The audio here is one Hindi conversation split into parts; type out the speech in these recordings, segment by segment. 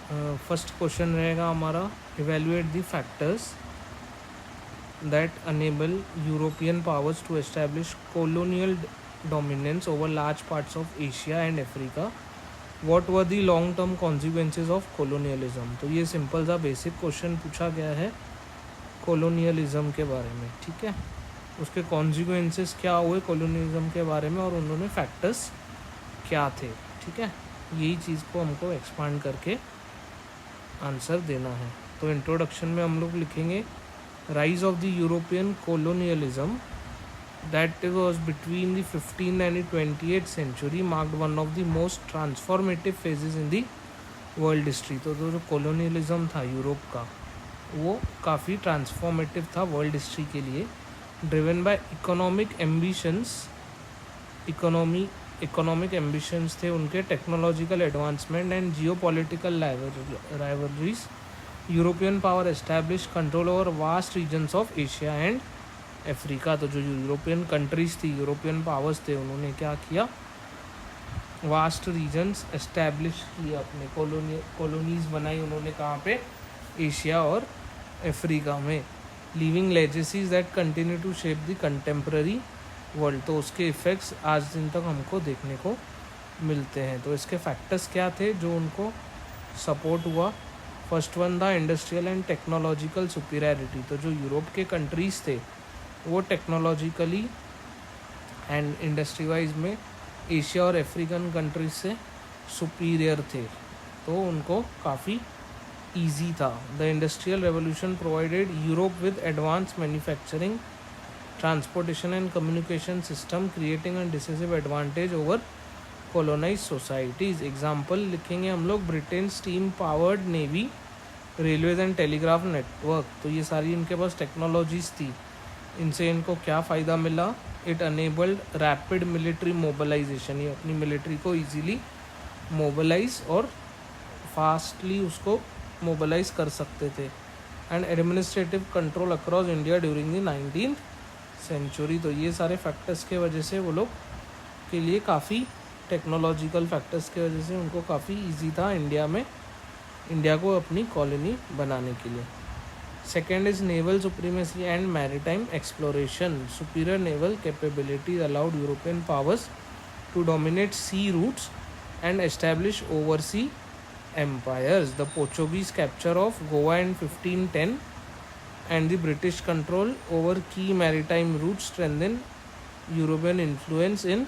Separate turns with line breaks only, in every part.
फर्स्ट क्वेश्चन रहेगा हमारा, evaluate the factors that enable European powers to establish colonial dominance over large parts of Asia and Africa. What were the long term consequences of colonialism? तो ये सिंपल सा बेसिक क्वेश्चन पूछा गया है colonialism के बारे में, ठीक है। उसके consequences क्या हुए colonialism के बारे में और उन्होंने factors क्या थे, ठीक है। यही चीज़ को हमको एक्सपांड करके आंसर देना है। तो इंट्रोडक्शन में हम लोग लिखेंगे, rise of the European colonialism that was between the 15th and the 28th century marked one of the most transformative phases in the world history। तो जो colonialism था यूरोप का वो काफ़ी ट्रांसफॉर्मेटिव था वर्ल्ड हिस्ट्री के लिए। ड्रिवन बाय इकोनॉमिक एम्बिशंस थे उनके, technological advancement and geopolitical rivalries, European power establish control over vast regions of Asia and Africa. तो जो यूरोपियन कंट्रीज थी, यूरोपियन पावर्स थे, उन्होंने क्या किया, वास्ट रीजन्स एस्टैब्लिश किए, अपने कॉलोनीज बनाई उन्होंने, कहाँ पे, एशिया और अफ्रीका में। Leaving legacies that continue to shape the contemporary world. तो उसके इफ़ेक्ट्स आज दिन तक हमको देखने को मिलते हैं। तो इसके फैक्टर्स क्या थे जो उनको सपोर्ट हुआ? फर्स्ट वन था इंडस्ट्रियल एंड टेक्नोलॉजिकल सुपीरियरिटी। तो जो यूरोप के कंट्रीज़ थे वो टेक्नोलॉजिकली एंड इंडस्ट्री वाइज में एशिया और अफ्रीकन कंट्रीज से सुपीरियर थे, तो उनको काफ़ी ईजी था। The industrial revolution provided Europe with advance manufacturing, transportation and communication system, creating an decisive advantage over colonise societies. Example लिखेंगे हम लोग, Britain steam powered navy, railways and telegraph network. तो ये सारी इनके पास टेक्नोलॉजीज़ थी, इनसे इनको क्या फ़ायदा मिला? It enabled rapid military mobilisation, ये अपनी मिलिट्री को ईजीली मोबिलाइज और फास्टली उसको मोबिलाइज कर सकते थे। And administrative control across India during the 19th century. तो ये सारे फैक्टर्स के वजह से वो लोग के लिए काफ़ी, टेक्नोलॉजिकल फैक्टर्स की वजह से उनको काफ़ी इजी था इंडिया को अपनी कॉलोनी बनाने के लिए। Second is naval supremacy and maritime exploration. Superior naval capabilities allowed European powers to dominate sea routes and establish oversea empires. The Portuguese capture of Goa in 1510 and the British control over key maritime routes strengthened European influence in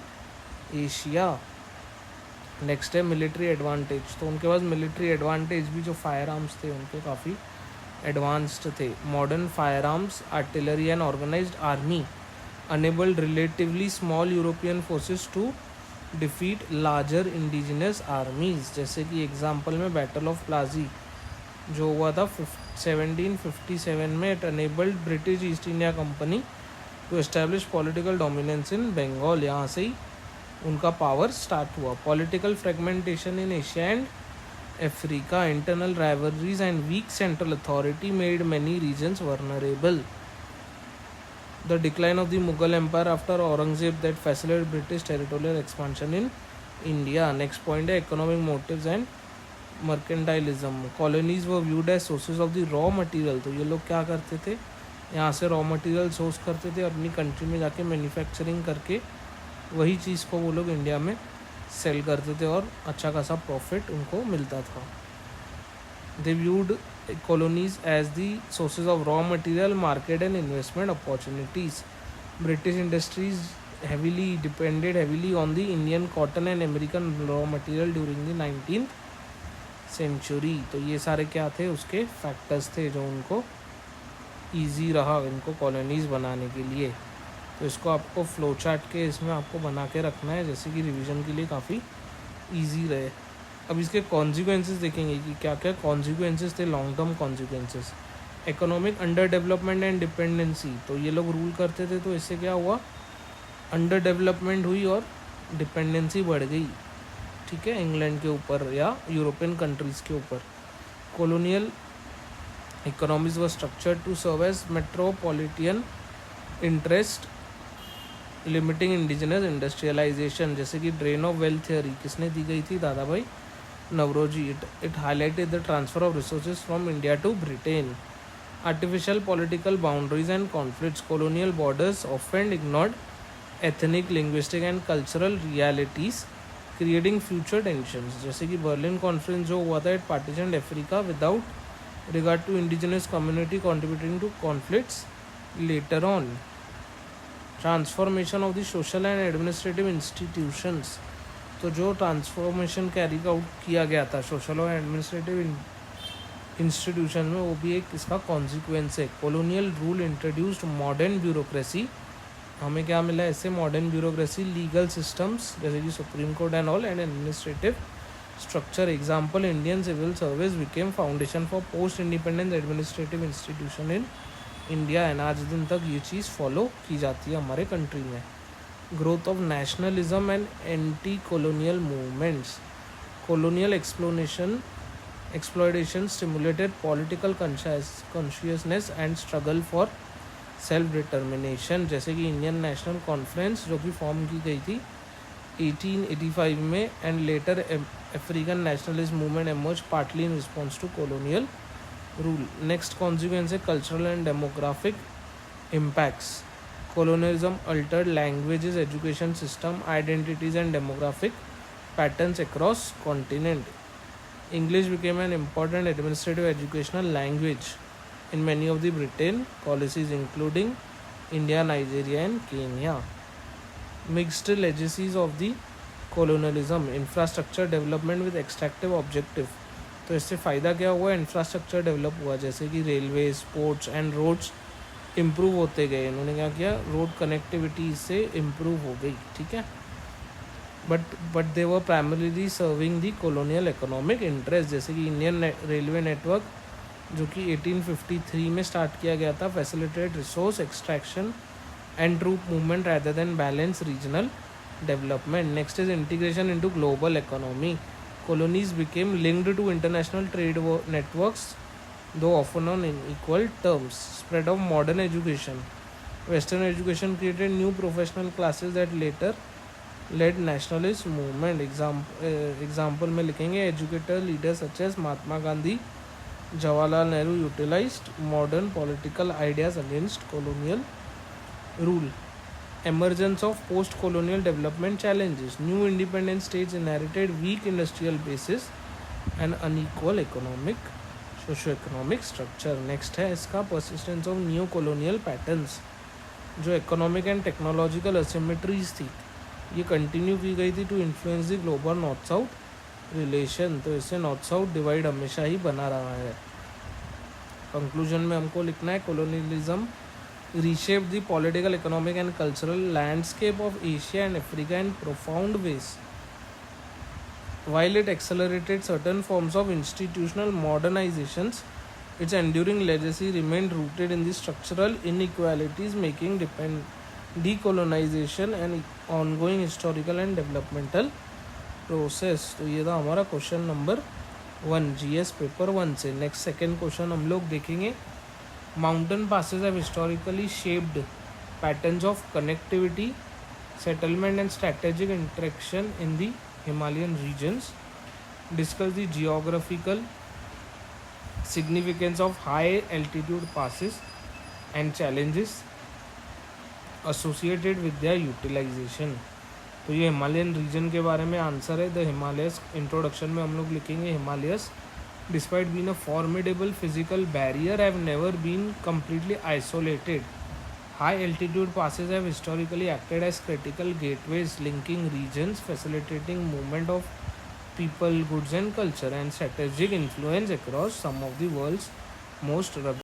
Asia. Next है मिलिट्री एडवांटेज। तो उनके पास मिलिट्री एडवांटेज भी, जो फायर आर्म्स थे उनके काफ़ी एडवांस्ड थे। Modern firearms, artillery and organised army enabled relatively small European forces to defeat larger indigenous armies. जैसे कि एग्जांपल में बैटल ऑफ प्लाजी जो हुआ था 1757 में, it enabled British East India Company to establish political dominance in Bengal. यहाँ से ही उनका पावर स्टार्ट हुआ। Political fragmentation in Asia and Africa, internal rivalries and weak central authority made many regions vulnerable. The decline of the Mughal Empire after Aurangzeb that facilitated British territorial expansion in India. Next point है economic motives and mercantilism. Colonies were viewed as sources of the raw material. तो ये लोग क्या करते थे, यहाँ से रॉ मटेरियल सोर्स करते थे, अपनी कंट्री में जाके मैन्युफैक्चरिंग करके वही चीज़ को वो लोग इंडिया में सेल करते थे और अच्छा खासा प्रॉफिट उनको मिलता था। They viewed colonies as the sources of raw material, market and investment opportunities. British industries depended heavily on the Indian cotton and American raw material during the 19th century. तो ये सारे क्या थे, उसके फैक्टर्स थे जो उनको ईजी रहा इनको कॉलोनीज़ बनाने के लिए। तो इसको आपको फ्लो चार्ट के इसमें आपको बना के रखना है, जैसे कि रिवीजन के लिए काफ़ी ईजी रहे। अब इसके कॉन्सिक्वेंसेस देखेंगे कि क्या क्या कॉन्सिक्वेंसेस थे, long term consequences. Economic under development and dependency. तो ये लोग रूल करते थे तो इससे क्या हुआ, अंडर डेवलपमेंट हुई और डिपेंडेंसी बढ़ गई, ठीक है, इंग्लैंड के ऊपर या यूरोपियन कंट्रीज़ के ऊपर। Colonial economies were structured to serve as metropolitan interest, limiting indigenous industrialisation. जैसे कि ड्रेन ऑफ वेल्थ थियोरी किसने दी गई थी, दादा भाई Navroji. It highlighted the transfer of resources from India to Britain. Artificial political boundaries and conflicts. Colonial borders often ignored ethnic, linguistic and cultural realities, creating future tensions. जैसे कि बर्लिन कॉन्फ्रेंस जो हुआ था, it partitioned Africa without regard to indigenous community contributing to conflicts later on. Transformation of the social and administrative institutions. तो जो ट्रांसफॉर्मेशन कैरी आउट किया गया था सोशल और एडमिनिस्ट्रेटिव इंस्टीट्यूशन में, वो भी एक इसका कॉन्सिक्वेंस है. Colonial rule introduced modern bureaucracy. हमें क्या मिला है इससे? मॉडर्न ब्यूरोक्रेसी, लीगल सिस्टम्स जैसे कि supreme court and all, and administrative structure. Example, Indian civil service became foundation for post independence administrative institution in India. And आज दिन तक ये चीज़ फॉलो की जाती है हमारे कंट्री में. Growth of nationalism and anti colonial movements. Colonial exploitation stimulated political consciousness and struggle for self determination. जैसे कि इंडियन नेशनल कॉन्फ्रेंस जो कि फॉर्म की गई थी 1885 में, and later African nationalist movement emerge partly in response to colonial rule. Next consequence है cultural and demographic impacts. colonialism altered languages, education system, identities and demographic patterns across continent. English became an important administrative educational language in many of the Britain policies including India, Nigeria and Kenya. Mixed legacies of the colonialism. Infrastructure development with extractive objective. तो इससे फ़ायदा क्या हुआ? इंफ्रास्ट्रक्चर डेवलप हुआ, जैसे कि railway, sports and roads improve होते गए. इन्होंने क्या किया? रोड कनेक्टिविटी से इम्प्रूव हो गई. ठीक है, but they were primarily serving the colonial economic interest. जैसे कि इंडियन रेलवे नेटवर्क जो कि 1853 में स्टार्ट किया गया था, facilitate resource extraction and troop movement rather than balance regional development. Next is integration into global economy. colonies became linked to international trade networks, though often on unequal terms. Spread of modern education. Western education created new professional classes that later led nationalist movement. Example में लिखेंगे educator leaders such as Mahatma Gandhi, Jawaharlal Nehru utilized modern political ideas against colonial rule. Emergence of post-colonial development challenges. New independent states inherited weak industrial bases and unequal socio-economic structure. Next है इसका persistence of new colonial patterns. जो economic and technological asymmetries थी, ये कंटिन्यू की गई थी to influence the global north south relation. तो इससे नॉर्थ साउथ डिवाइड हमेशा ही बना रहा है. कंक्लूजन में हमको लिखना है colonialism reshaped the political, economic and cultural landscape of Asia and Africa in profound ways. While it accelerated certain forms of institutional modernizations, its enduring legacy remained rooted in the structural inequalities, making decolonization an ongoing historical and developmental process. तो ये था हमारा क्वेश्चन नंबर 1 GS पेपर 1 से. नेक्स्ट सेकेंड क्वेश्चन हम लोग देखेंगे. Mountain passes have historically shaped patterns of connectivity, settlement and strategic interaction in the Himalayan regions. Discuss the geographical significance of high altitude passes and challenges associated with their utilization. तो ये हिमालयन रीजन के बारे में आंसर है. द हिमालयस इंट्रोडक्शन में हम लोग लिखेंगे Himalayas despite being a formidable physical barrier have never been completely isolated. High altitude passes have historically acted as critical gateways linking regions, facilitating movement of people, goods and culture, and strategic influence across some of the world's most rugged